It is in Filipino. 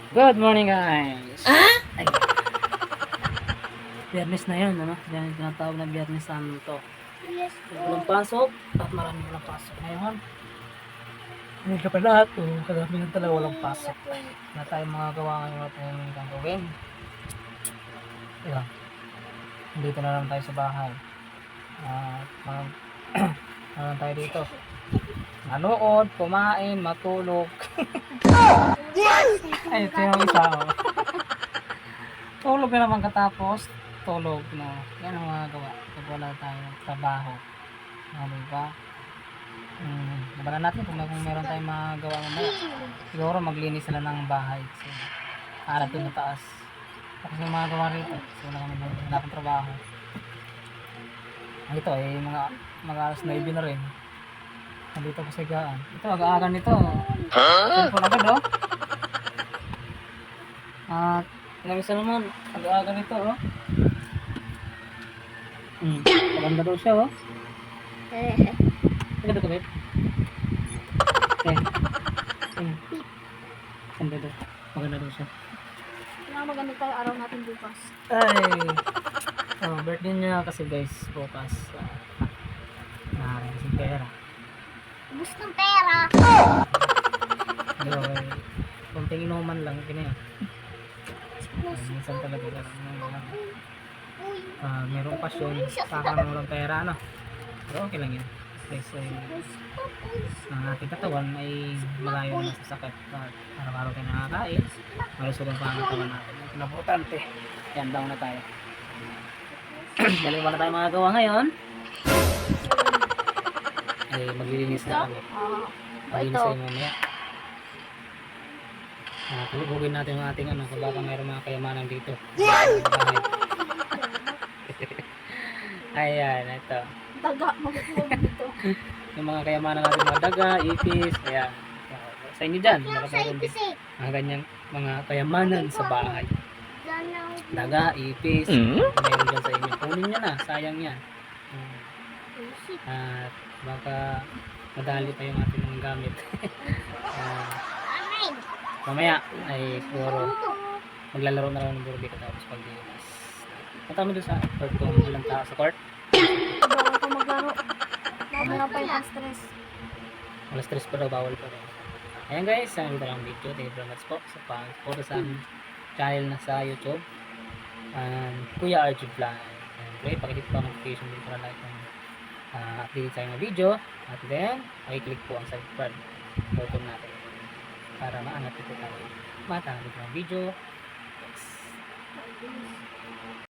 Good morning guys! Ay, Biyernes na yun, ano? Yan yung tinatawag na Biyernes Santo. Yes, Walang pasok at maraming walang pasok ngayon. Hindi ka pa lahat, kadami talaga walang pasok. Wala tayong mga gawa ngayon natin gagawin. Ayan, dito na lang tayo sa bahay. Ano lang tayo dito? Manood, kumain, matulog. Ay, ito yung isa. Oh. Tulog na naman katapos. Tulog na. Yan ang mga gawa. Pag wala tayong trabaho. Diba? Labanan natin kung meron tayong magawa mamaya. Siguro maglinis sila ng bahay. So, harap doon na taas. Tapos yung mga gawa rito. So, wala akong trabaho. Ito eh, mga alas 9 na rin. Nandito ko sa higaan. Ito, aga-aga nito. Cellphone agad oh. At, namisa naman, aga-aga nito oh. Maganda daw siya oh. Maganda ka, babe? Maganda daw. Maganda daw siya. maganda tayo araw natin bukas. Ay! Birthday niya kasi guys, bukas. Naharin kasi pera. Ubus ng pera! Pero, konting inuman lang, ganyan. Minsan talaga lang. Merong pasyon, saka na walang pera, ano. Pero okay lang yun. Kasi ang ating katawan ay malayo na sa sakit. Araw-araw tayo nakakain, malusog ang pangatawan natin. Ito na importante. Yan, down na tayo. Dalawa na tayo mga gawa ngayon. Ay, maglilinis na kami. Maglinis tayo mamaya. Tulugugin natin yung ating kung baka mayroong mga kayamanan dito. Ayan, ito. Daga, magkukuha dito. Yung mga kayamanan natin, mga daga, ipis, ayan. Sa inyo dyan, meron din mga ganyang mga kayamanan sa bahay. Daga, ipis, meron dyan sa inyo. Kunin nyo na, sayang yan. At baka madali pa yung ating mga gamit. Mamaya ay siguro maglalaro na lang ng burdi katapos paglinis. Punta kami doon sa court kung ilang tao sa court. Bawal ka maglaro. Mamaya pa yung stress. Wala stress pa daw, bawal pa daw. Ayan guys, dito lang ang video. Thank you very much po sa pag-support sa channel na sa YouTube. Kuya RG Vlog. Siyempre, pakihit po ang notification din para like kung update tayo ng video. At then, pakiclick po ang subscribe button natin para maangat ito tayo. Matanggal ng video. Yes.